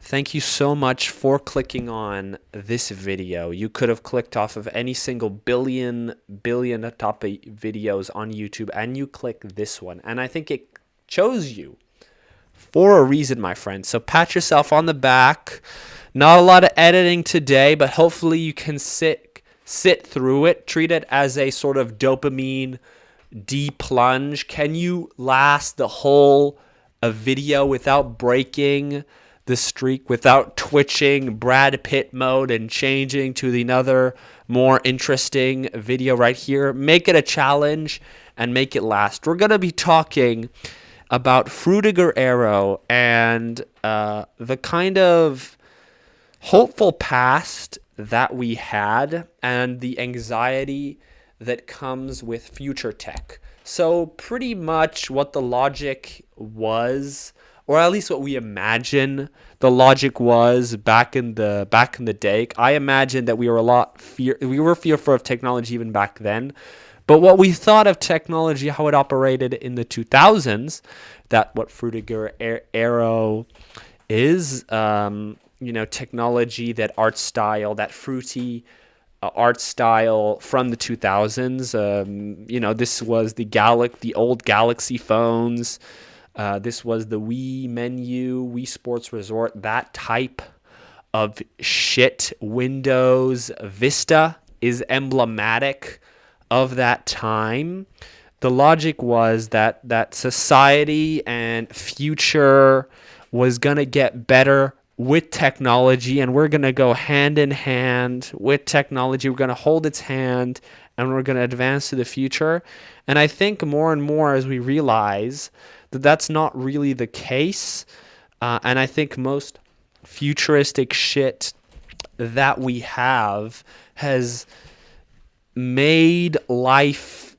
Thank you so much for clicking on this video. You could have clicked off of any single billion top videos on YouTube, and you click this one. And I think it chose you for a reason, my friend. So pat yourself on the back. Not a lot of editing today, but hopefully you can sit through it. Treat it as a sort of dopamine de-plunge. Can you last the whole video without breaking the streak, without twitching Brad Pitt mode and changing to the another more interesting video right here? Make it a challenge and make it last. We're going to be talking about Frutiger Aero and the kind of hopeful past that we had and the anxiety that comes with future tech. So pretty much what the logic was, or at least what we imagine the logic was back in the day. I imagine that we were fearful of technology even back then. But what we thought of technology, how it operated in the 2000s, that what Frutiger Aero is, technology, that art style, that fruity art style from the 2000s. This was the old Galaxy phones. This was the Wii menu, Wii Sports Resort, that type of shit. Windows Vista is emblematic of that time. The logic was that society and future was going to get better with technology, and we're going to go hand in hand with technology. We're going to hold its hand, and we're going to advance to the future. And I think more and more as we realize that that's not really the case, and I think most futuristic shit that we have has made life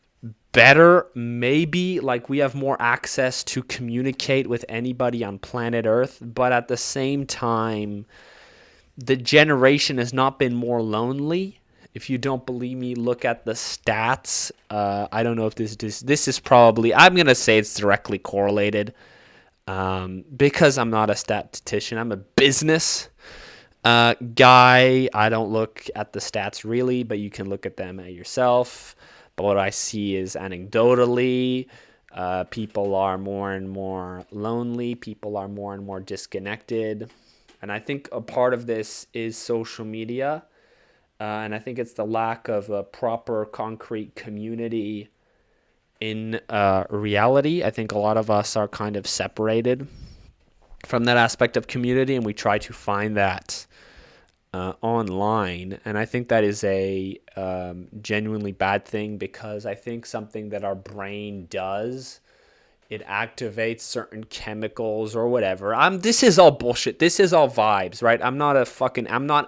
better, maybe, like we have more access to communicate with anybody on planet Earth, but at the same time, the generation has not been more lonely. If you don't believe me, look at the stats. I don't know if this is probably, I'm going to say it's directly correlated, because I'm not a statistician. I'm a business guy. I don't look at the stats really, but you can look at them at yourself. But what I see is anecdotally, people are more and more lonely. People are more and more disconnected. And I think a part of this is social media. And I think it's the lack of a proper concrete community in reality. I think a lot of us are kind of separated from that aspect of community, and we try to find that online. And I think that is a genuinely bad thing, because I think something that our brain does, it activates certain chemicals or whatever. This is all bullshit. This is all vibes, right? I'm not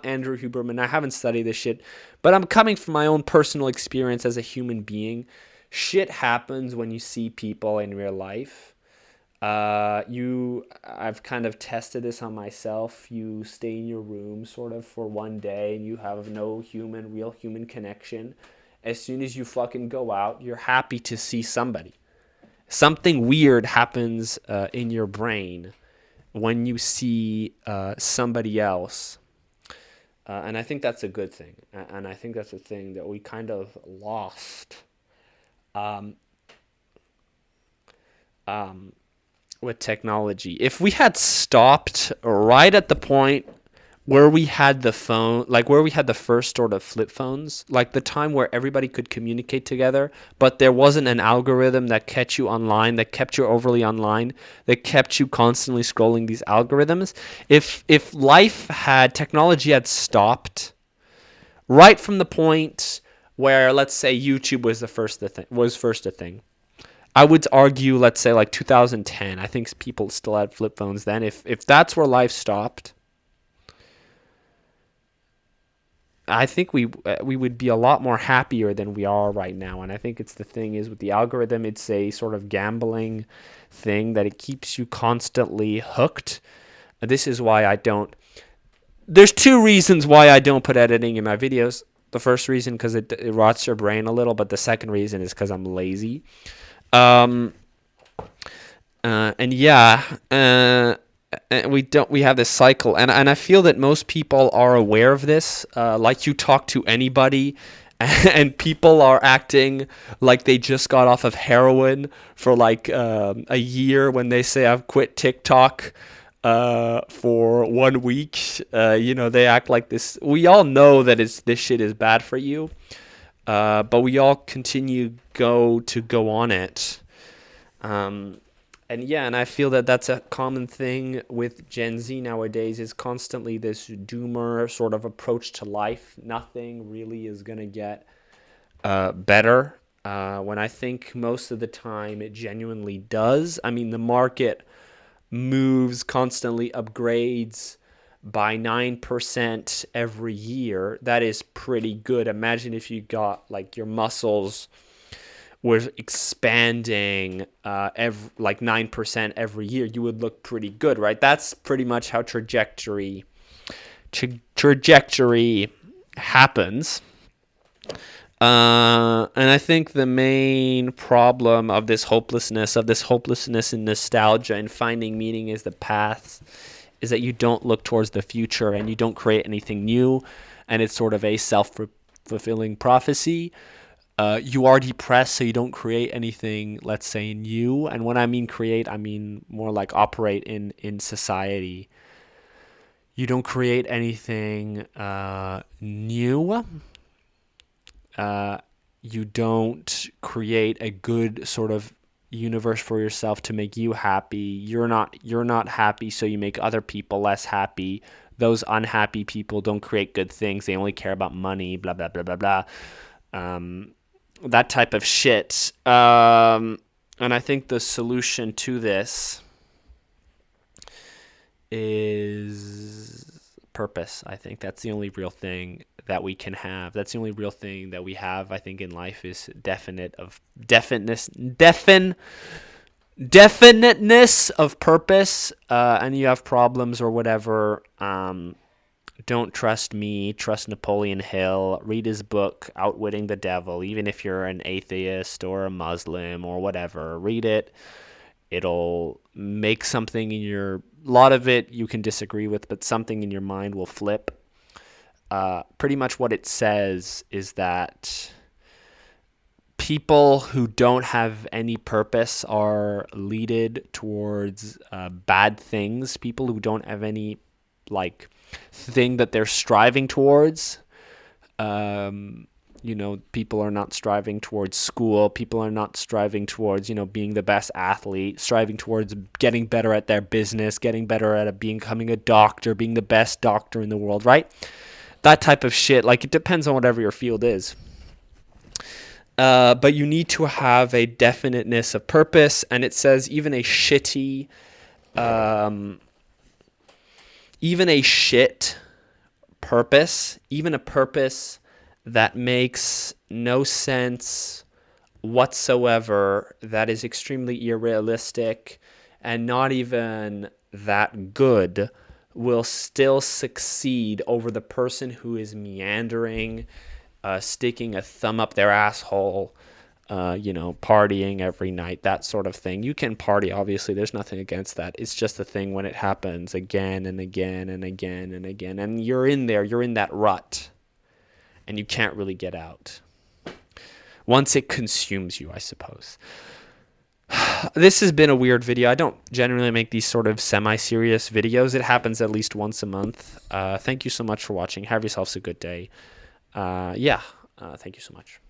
Andrew Huberman. I haven't studied this shit, but I'm coming from my own personal experience as a human being. Shit happens when you see people in real life. I've kind of tested this on myself. You stay in your room sort of for one day and you have no real human connection. As soon as you fucking go out, you're happy to see somebody. Something weird happens in your brain when you see somebody else. And I think that's a good thing. And I think that's a thing that we kind of lost with technology. If we had stopped right at the point where we had the phone, like where we had the first sort of flip phones, like the time where everybody could communicate together, but there wasn't an algorithm that kept you online, that kept you overly online, that kept you constantly scrolling these algorithms. If technology had stopped right from the point where, let's say, YouTube was first a thing. I would argue, let's say like 2010. I think people still had flip phones then. If that's where life stopped, I think we would be a lot more happier than we are right now. And I think it's the thing is with the algorithm, it's a sort of gambling thing that it keeps you constantly hooked. This is why there's two reasons why I don't put editing in my videos. The first reason, because it rots your brain a little, but the second reason is because I'm lazy. And yeah, and we have this cycle, and I feel that most people are aware of this. Like, you talk to anybody, and people are acting like they just got off of heroin for like a year when they say I've quit TikTok for 1 week. They act like this. We all know that this shit is bad for you, but we all continue go on it. And I feel that that's a common thing with Gen Z nowadays, is constantly this doomer sort of approach to life. Nothing really is going to get better, when I think most of the time it genuinely does. I mean, the market moves, constantly upgrades by 9% every year. That is pretty good. Imagine if you got like your muscles was expanding like 9% every year, you would look pretty good, right? That's pretty much how trajectory happens. And I think the main problem of this hopelessness and nostalgia and finding meaning is the past, is that you don't look towards the future and you don't create anything new, and it's sort of a self-fulfilling prophecy. You are depressed, so you don't create anything, let's say, new. And when I mean create, I mean more like operate in society. You don't create anything new. You don't create a good sort of universe for yourself to make you happy. You're not happy, so you make other people less happy. Those unhappy people don't create good things. They only care about money, blah, blah, blah, blah, blah. That type of shit. And I think the solution to this is purpose. I think that's the only real thing that we can have. That's the only real thing that we have, I think, in life, is definiteness of purpose. And you have problems or whatever, don't trust me, trust Napoleon Hill. Read his book, Outwitting the Devil. Even if you're an atheist or a Muslim or whatever, read it. It'll make something in your... A lot of it you can disagree with, but something in your mind will flip. Pretty much what it says is that people who don't have any purpose are leaded towards bad things. People who don't have any thing that they're striving towards. People are not striving towards school. People are not striving towards, being the best athlete, striving towards getting better at their business, getting better at becoming a doctor, being the best doctor in the world, right? That type of shit. It depends on whatever your field is. But you need to have a definiteness of purpose. And it says even a shit purpose, even a purpose that makes no sense whatsoever, that is extremely unrealistic and not even that good, will still succeed over the person who is meandering, sticking a thumb up their asshole, partying every night, that sort of thing. You can party, obviously, there's nothing against that. It's just a thing when it happens again and again and again and again, and you're in that rut, and you can't really get out once it consumes you, I suppose. This has been a weird video. I don't generally make these sort of semi-serious videos. It happens at least once a month. Thank you so much for watching. Have yourselves a good day. Thank you so much.